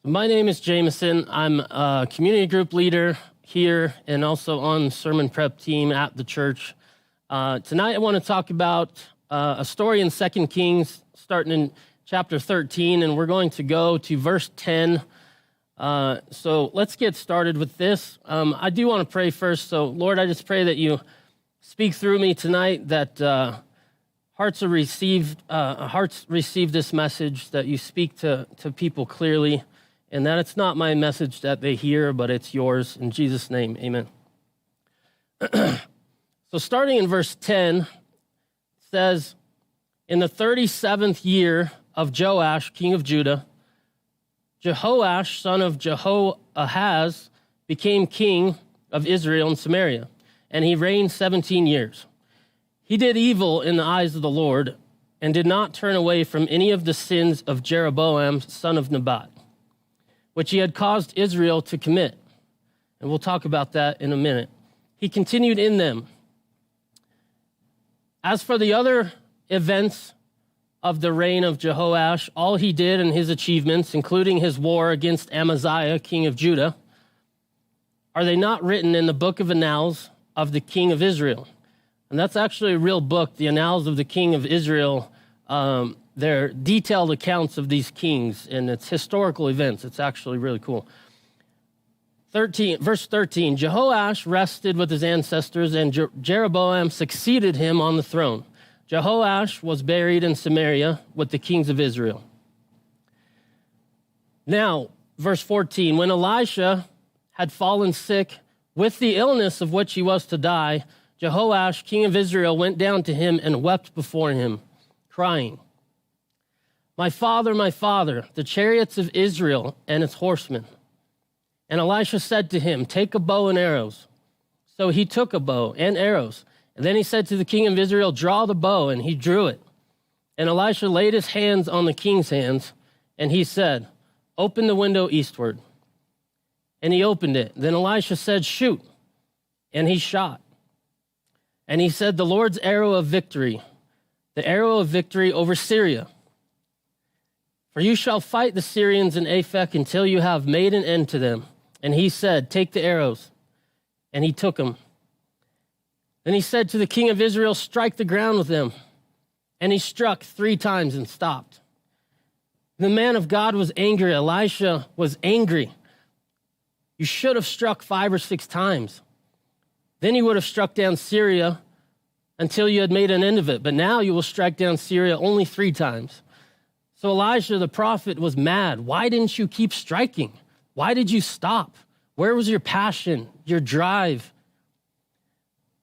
My name is Jameson. I'm a community group leader here and also on the sermon prep team at the church. Tonight I want to talk about a story in 2 Kings starting in chapter 13, and we're going to go to verse 10. So let's get started with this. I do want to pray first. So Lord, I just pray that you speak through me tonight, that hearts receive this message, that you speak to people clearly, and that it's not my message that they hear, but it's yours. In Jesus' name, amen. So starting in verse 10, it says, in the 37th year of Joash, king of Judah, Jehoash, son of Jehoahaz, became king of Israel and Samaria, and he reigned 17 years. He did evil in the eyes of the Lord and did not turn away from any of the sins of Jeroboam, son of Nebat, which he had caused Israel to commit. And we'll talk about that in a minute. He continued in them. As for the other events of the reign of Jehoash, all he did and his achievements, including his war against Amaziah, king of Judah, are they not written in the book of Annals of the king of Israel? And that's actually a real book, the Annals of the king of Israel. They're detailed accounts of these kings, and it's historical events. It's actually really cool. Verse 13, Jehoash rested with his ancestors, and Jeroboam succeeded him on the throne. Jehoash was buried in Samaria with the kings of Israel. Now, verse 14, when Elisha had fallen sick with the illness of which he was to die, Jehoash, king of Israel, went down to him and wept before him, crying, my father, the chariots of Israel and its horsemen. And Elisha said to him, take a bow and arrows. So he took a bow and arrows. And then he said to the king of Israel, draw the bow, and he drew it. And Elisha laid his hands on the king's hands, and he said, open the window eastward. And he opened it. Then Elisha said, shoot. And he shot. And he said, the Lord's arrow of victory, the arrow of victory over Syria. For you shall fight the Syrians in Aphek until you have made an end to them. And he said, take the arrows. And he took them. Then he said to the king of Israel, strike the ground with them. And he struck 3 times and stopped. The man of God was angry. Elisha was angry. You should have struck 5 or 6 times. Then you would have struck down Syria until you had made an end of it. But now you will strike down Syria only 3 times. So Elisha the prophet was mad. Why didn't you keep striking? Why did you stop? Where was your passion, your drive?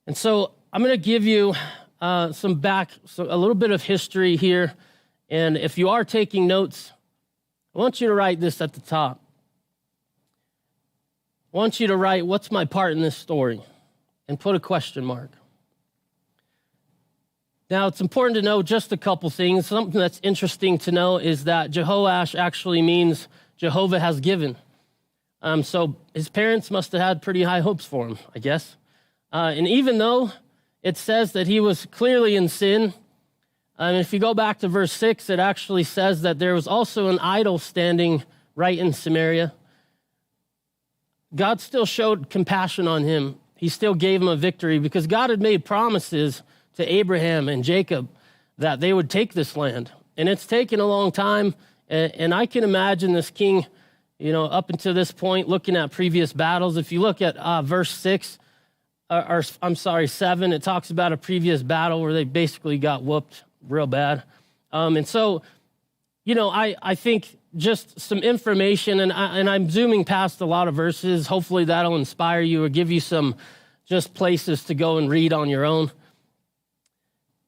And so I'm going to give you a little bit of history here. And if you are taking notes, I want you to write this at the top. I want you to write, what's my part in this story? And put a question mark. Now, it's important to know just a couple things. Something that's interesting to know is that Jehoash actually means Jehovah has given. So his parents must have had pretty high hopes for him, I guess. And even though it says that he was clearly in sin, if you go back to verse 6, it actually says that there was also an idol standing right in Samaria. God still showed compassion on him. He still gave him a victory because God had made promises to Abraham and Jacob that they would take this land. And it's taken a long time. And I can imagine this king, up until this point, looking at previous battles. If you look at verse 7, it talks about a previous battle where they basically got whooped real bad. And so, I think just some information, and I'm zooming past a lot of verses. Hopefully that'll inspire you or give you some just places to go and read on your own.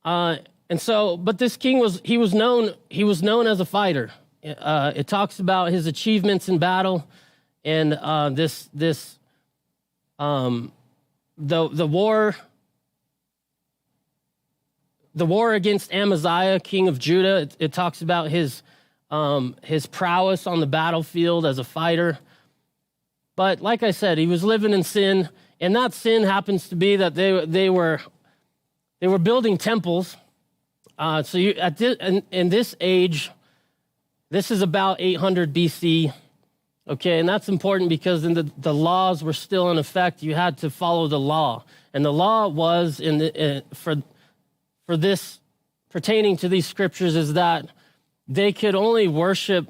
But this king was known as a fighter. It talks about his achievements in battle, and the war against Amaziah, king of Judah. It talks about his prowess on the battlefield as a fighter. But like I said, he was living in sin, and that sin happens to be that they were building temples. In this age, this is about 800 BC. Okay, and that's important because the laws were still in effect. You had to follow the law. And the law was, for this, pertaining to these scriptures, is that they could only worship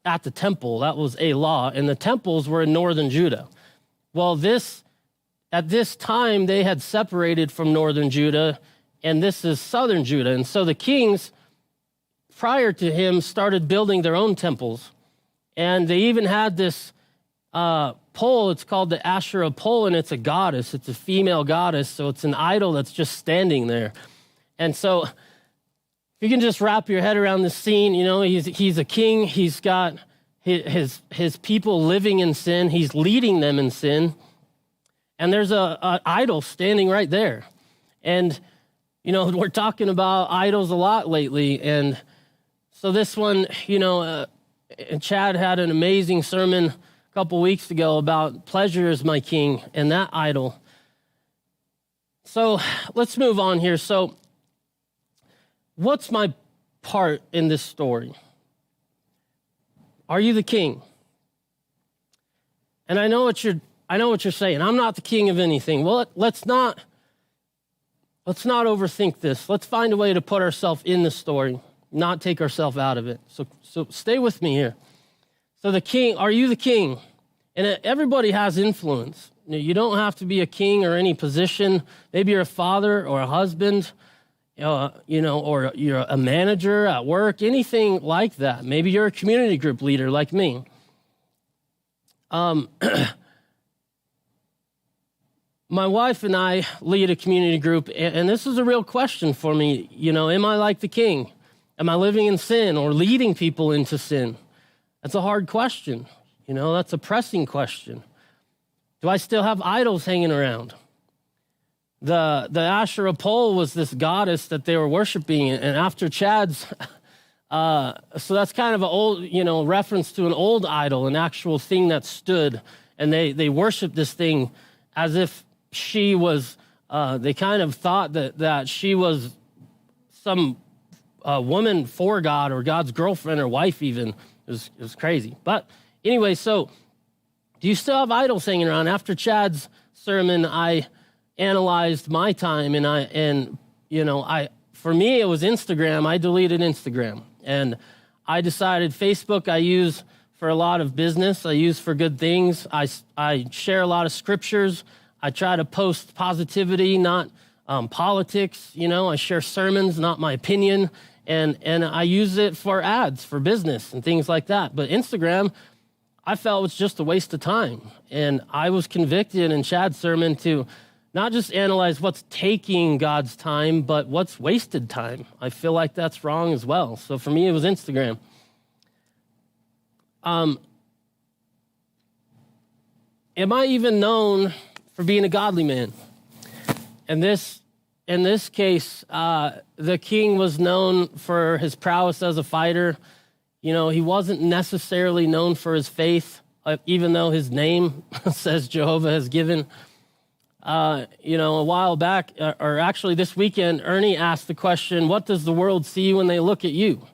at the temple. That was a law. And the temples were in northern Judah. Well, at this time, they had separated from northern Judah, and this is southern Judah. And so the kings, prior to him, started building their own temples. And they even had this pole. It's called the Asherah pole, and it's a goddess. It's a female goddess, so it's an idol that's just standing there. And so if you can just wrap your head around this scene, you know, he's a king. He's got his people living in sin. He's leading them in sin. And there's a idol standing right there. And, you know, we're talking about idols a lot lately. And so this one, you know, and Chad had an amazing sermon a couple weeks ago about pleasure is my king and that idol. So let's move on here. So what's my part in this story? Are you the king? And I know what you're saying. I'm not the king of anything. Well, let's not overthink this. Let's find a way to put ourselves in the story, not take ourselves out of it. So stay with me here. So the king, are you the king? And everybody has influence. You don't have to be a king or any position. Maybe you're a father or a husband, you know, or you're a manager at work, anything like that. Maybe you're a community group leader like me. My wife and I lead a community group, and this is a real question for me. You know, am I like the king? Am I living in sin or leading people into sin? That's a hard question. You know, that's a pressing question. Do I still have idols hanging around? The Asherah pole was this goddess that they were worshiping, and after Chad's, so that's kind of an old, you know, reference to an old idol, an actual thing that stood, and they worshiped this thing as if she was, they kind of thought that she was some woman for God or God's girlfriend or wife even. It was crazy. But anyway, so do you still have idols hanging around? After Chad's sermon, I analyzed my time, and you know, for me, it was Instagram. I deleted Instagram, and I decided Facebook I use for a lot of business. I use for good things. I share a lot of scriptures. I try to post positivity, not politics. You know, I share sermons, not my opinion. And I use it for ads, for business and things like that. But Instagram, I felt was just a waste of time. And I was convicted in Chad's sermon to not just analyze what's taking God's time, but what's wasted time. I feel like that's wrong as well. So for me, it was Instagram. Am I even known for being a godly man? And in this case, the king was known for his prowess as a fighter. You know, he wasn't necessarily known for his faith, even though his name says Jehovah has given. You know, a while back, or actually this weekend, Ernie asked the question, what does the world see when they look at you?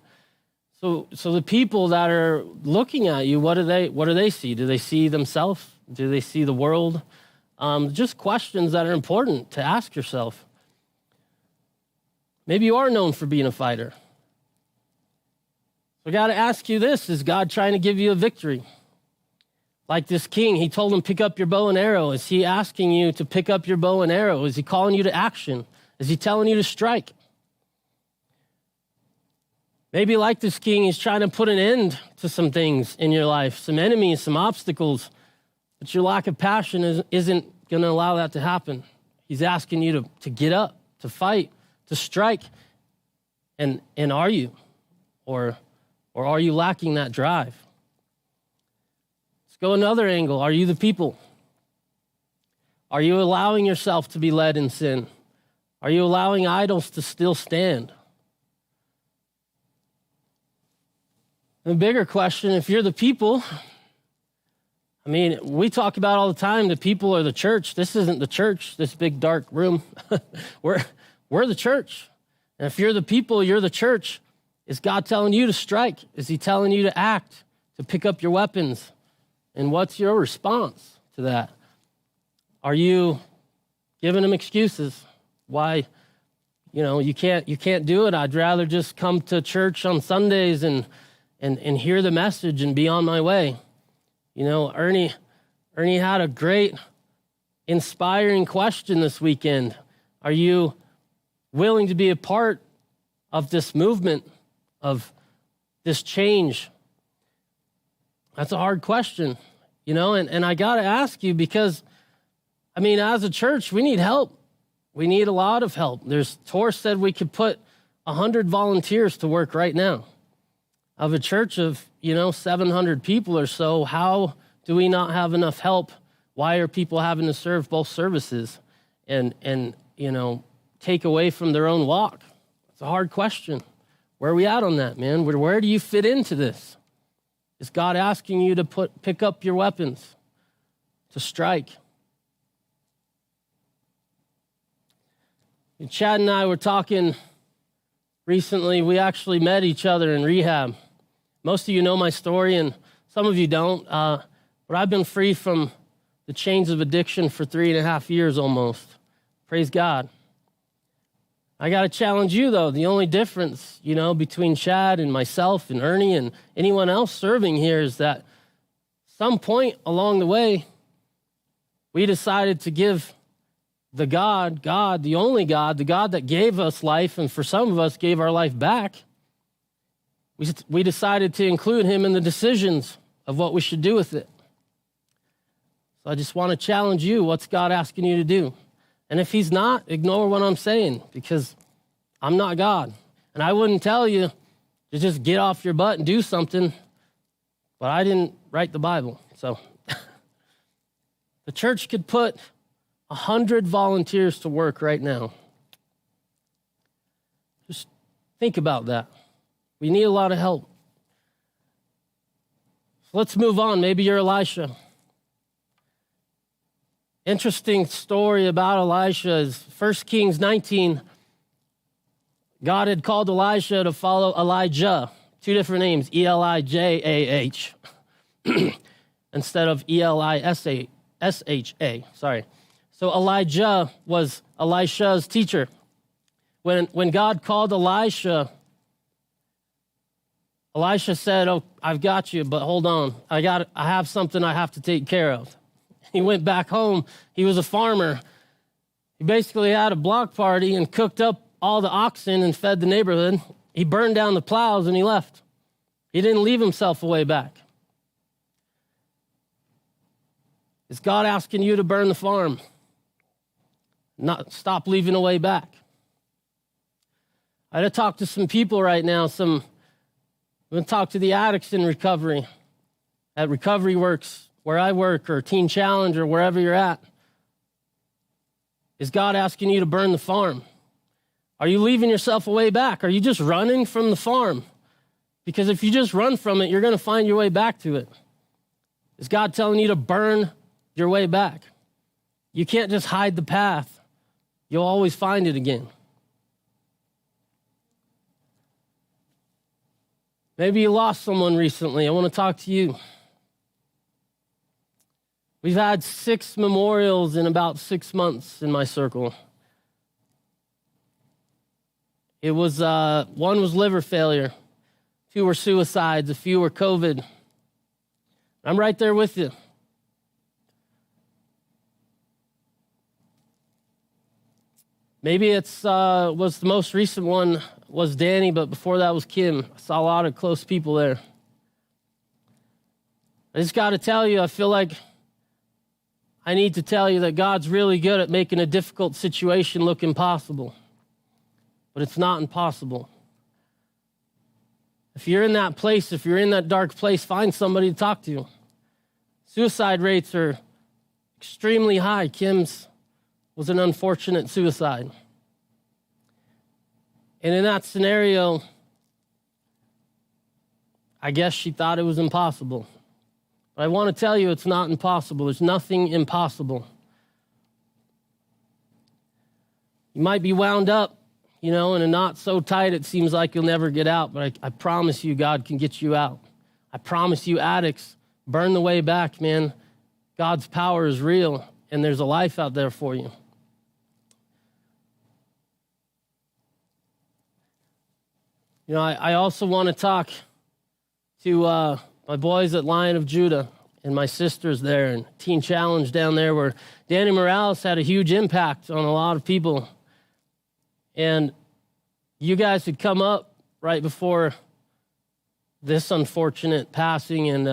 So the people that are looking at you, what do they see? Do they see themselves? Do they see the world? Just questions that are important to ask yourself. Maybe you are known for being a fighter. So I got to ask you this, is God trying to give you a victory? Like this king, he told him, pick up your bow and arrow. Is he asking you to pick up your bow and arrow? Is he calling you to action? Is he telling you to strike? Maybe like this king, he's trying to put an end to some things in your life, some enemies, some obstacles, but your lack of passion isn't going to allow that to happen. He's asking you to get up, to fight, to strike. And are you? Or are you lacking that drive? Let's go another angle. Are you the people? Are you allowing yourself to be led in sin? Are you allowing idols to still stand? The bigger question, if you're the people, I mean, we talk about all the time, the people are the church. This isn't the church, this big dark room. We're the church. And if you're the people, you're the church. Is God telling you to strike? Is he telling you to act, to pick up your weapons And what's your response to that? Are you giving them excuses? Why, you can't do it. I'd rather just come to church on Sundays and hear the message and be on my way. Ernie had a great, inspiring question this weekend. Are you willing to be a part of this movement, of this change? That's a hard question, and I got to ask you because, as a church, we need help. We need a lot of help. Tor said we could put 100 volunteers to work right now. Of a church of, 700 people or so, how do we not have enough help? Why are people having to serve both services and take away from their own walk? It's a hard question. Where are we at on that, man? Where do you fit into this? Is God asking you to pick up your weapons, to strike? And Chad and I were talking recently. We actually met each other in rehab. Most of you know my story, and some of you don't. But I've been free from the chains of addiction for 3.5 years almost. Praise God. I got to challenge you, though. The only difference, between Chad and myself and Ernie and anyone else serving here is that some point along the way, we decided to give the God, the only God, the God that gave us life, and for some of us gave our life back, we decided to include him in the decisions of what we should do with it. So I just want to challenge you. What's God asking you to do? And if he's not, ignore what I'm saying, because I'm not God. And I wouldn't tell you to just get off your butt and do something, but I didn't write the Bible. So the church could put 100 volunteers to work right now. Just think about that. We need a lot of help. So let's move on. Maybe you're Elisha. Interesting story about Elisha is 1 Kings 19. God had called Elisha to follow Elijah. 2 different names, Elijah, instead of Elisha. Sorry. So Elijah was Elisha's teacher. When God called Elisha said, "Oh, I've got you, but hold on. I have something I have to take care of." He went back home. He was a farmer. He basically had a block party and cooked up all the oxen and fed the neighborhood. He burned down the plows and he left. He didn't leave himself a way back. Is God asking you to burn the farm? Not stop leaving a way back. I had to talk to some people right now. I'm going to talk to the addicts in recovery at Recovery Works, where I work, or Teen Challenge, or wherever you're at. Is God asking you to burn the farm? Are you leaving yourself a way back? Are you just running from the farm? Because if you just run from it, you're going to find your way back to it. Is God telling you to burn your way back? You can't just hide the path. You'll always find it again. Maybe you lost someone recently. I want to talk to you. We've had 6 memorials in about 6 months in my circle. It was, one was liver failure. 2 were suicides. A few were COVID. I'm right there with you. Maybe it's was the most recent one was Danny, but before that was Kim. I saw a lot of close people there. I just got to tell you, I feel like I need to tell you that God's really good at making a difficult situation look impossible. But it's not impossible. If you're in that place, if you're in that dark place, find somebody to talk to. Suicide rates are extremely high. Kim's was an unfortunate suicide. And in that scenario, I guess she thought it was impossible. But I want to tell you it's not impossible. There's nothing impossible. You might be wound up, in a knot so tight it seems like you'll never get out, but I promise you God can get you out. I promise you addicts burn the way back, man. God's power is real, and there's a life out there for you. You know, I also want to talk to my boys at Lion of Judah and my sisters there and Teen Challenge down there, where Danny Morales had a huge impact on a lot of people. And you guys had come up right before this unfortunate passing, and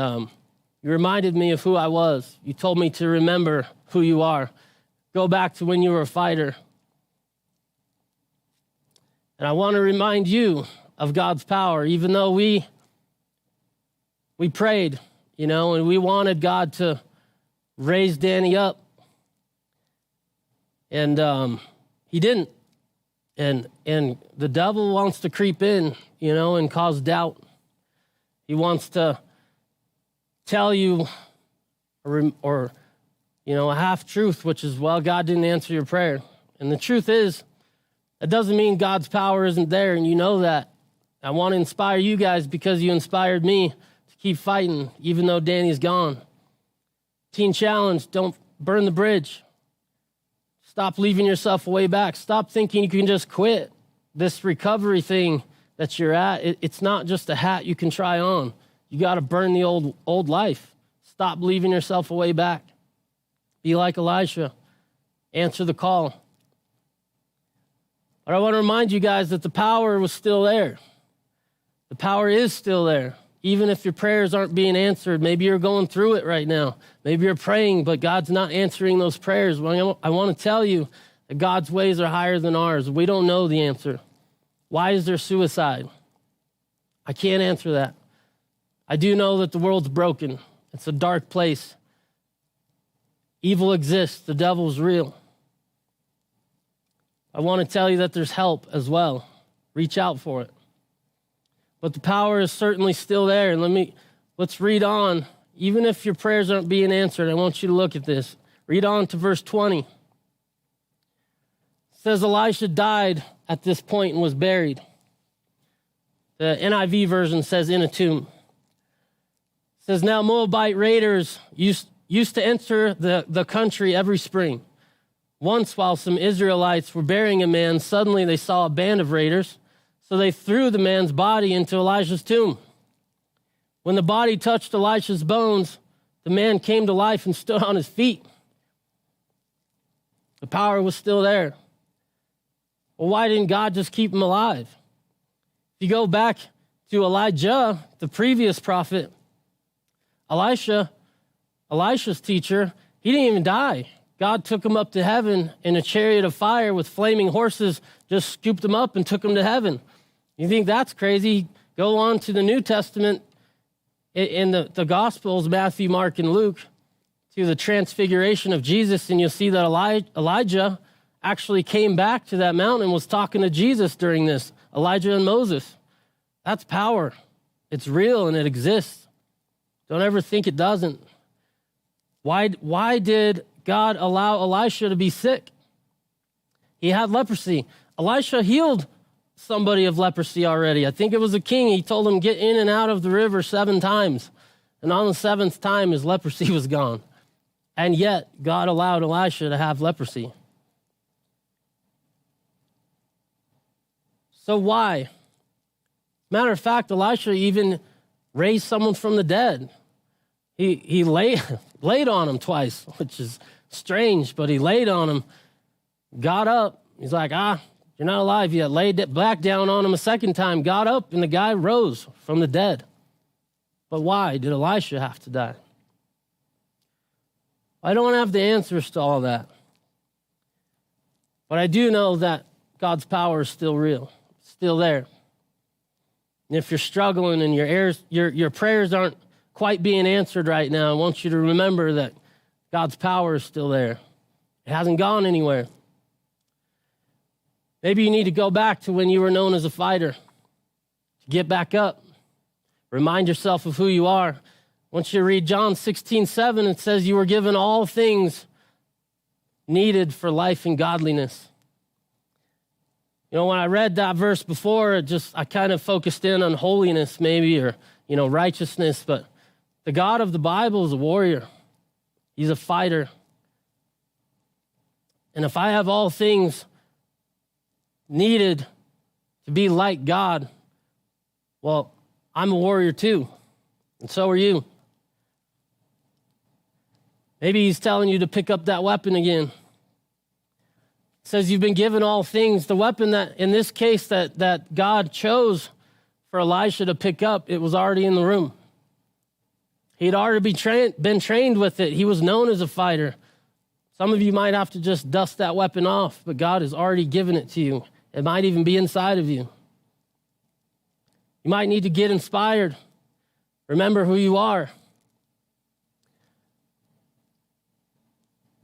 you reminded me of who I was. You told me to remember who you are. Go back to when you were a fighter. And I want to remind you of God's power, even though we prayed, you know, and we wanted God to raise Danny up. And he didn't. And the devil wants to creep in, you know, and cause doubt. He wants to tell you or you know, a half-truth, which is, well, God didn't answer your prayer. And the truth is, that doesn't mean God's power isn't there, and you know that. I want to inspire you guys because you inspired me to keep fighting, even though Danny's gone. Teen Challenge, don't burn the bridge. Stop leaving yourself way back. Stop thinking you can just quit this recovery thing that you're at. It's not just a hat you can try on. You got to burn the old life. Stop leaving yourself way back. Be like Elisha. Answer the call. But I want to remind you guys that the power was still there. The power is still there. Even if your prayers aren't being answered, maybe you're going through it right now. Maybe you're praying, but God's not answering those prayers. Well, I want to tell you that God's ways are higher than ours. We don't know the answer. Why is there suicide? I can't answer that. I do know that the world's broken. It's a dark place. Evil exists. The devil's real. I want to tell you that there's help as well. Reach out for it. But the power is certainly still there. And let's read on. Even if your prayers aren't being answered, I want you to look at this. Read on to verse 20. It says Elisha died at this point and was buried. The NIV version says in a tomb. It says, now Moabite raiders used to enter the country every spring. Once, while some Israelites were burying a man, suddenly they saw a band of raiders. So they threw the man's body into Elisha's tomb. When the body touched Elisha's bones, the man came to life and stood on his feet. The power was still there. Well, why didn't God just keep him alive? If you go back to Elijah, the previous prophet, Elisha's teacher, he didn't even die. God took him up to heaven in a chariot of fire with flaming horses, just scooped him up and took him to heaven. You think that's crazy? Go on to the New Testament in the Gospels, Matthew, Mark, and Luke, to the transfiguration of Jesus, and you'll see that Elijah actually came back to that mountain and was talking to Jesus during this. Elijah and Moses. That's power. It's real and it exists. Don't ever think it doesn't. Why did God allow Elisha to be sick? He had leprosy. Elisha healed somebody of leprosy already. I think it was a king. He told him, get in and out of the river 7 times. And on the 7th time, his leprosy was gone. And yet, God allowed Elisha to have leprosy. So why? Matter of fact, Elisha even raised someone from the dead. He laid on him twice, which is strange, but he laid on him, got up. He's like, you're not alive yet. Laid it back down on him a second time, got up, and the guy rose from the dead. But why did Elisha have to die? I don't have the answers to all that. But I do know that God's power is still real, still there. And if you're struggling and your prayers aren't quite being answered right now, I want you to remember that God's power is still there. It hasn't gone anywhere. Maybe you need to go back to when you were known as a fighter. To get back up. Remind yourself of who you are. I want you to read John 16:7. It says you were given all things needed for life and godliness. You know, when I read that verse before, I kind of focused in on holiness maybe, or, righteousness, but The God of the Bible is a warrior. He's a fighter. And if I have all things needed to be like God, well, I'm a warrior too, and so are you. Maybe he's telling you to pick up that weapon again. It says you've been given all things. The weapon that, in this case, that God chose for Elisha to pick up, it was already in the room. He'd already been trained with it. He was known as a fighter. Some of you might have to just dust that weapon off, but God has already given it to you. It might even be inside of you. You might need to get inspired. Remember who you are.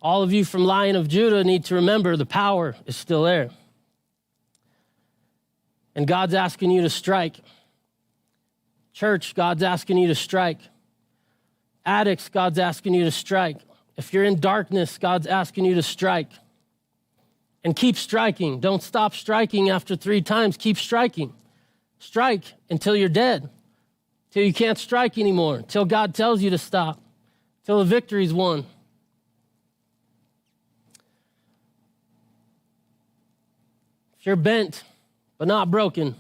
All of you from Lion of Judah need to remember the power is still there. And God's asking you to strike. Church, God's asking you to strike. Addicts, God's asking you to strike. If you're in darkness, God's asking you to strike. And keep striking. Don't stop striking after 3 times. Keep striking. Strike until you're dead. Till you can't strike anymore. Till God tells you to stop. Till the victory's won. If you're bent but not broken,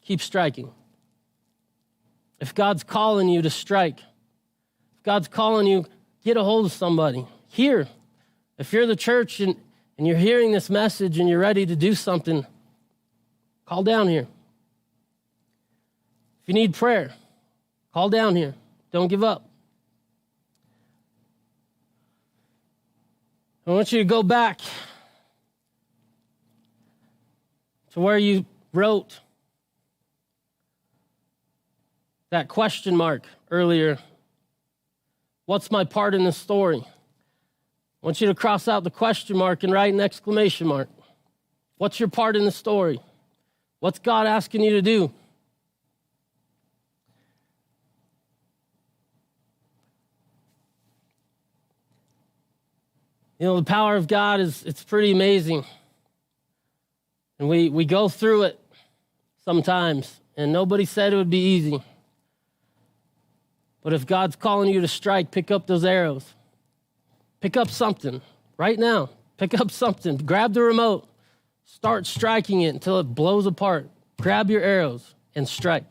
keep striking. If God's calling you to strike, if God's calling you, get a hold of somebody. Here, if you're the church and you're hearing this message and you're ready to do something, call down here. If you need prayer, call down here. Don't give up. I want you to go back to where you wrote that question mark earlier. What's my part in this story? I want you to cross out the question mark and write an exclamation mark. What's your part in the story? What's God asking you to do? You know, the power of God it's pretty amazing. And we go through it sometimes, and nobody said it would be easy. But if God's calling you to strike, pick up those arrows. Pick up something right now. Pick up something. Grab the remote. Start striking it until it blows apart. Grab your arrows and strike.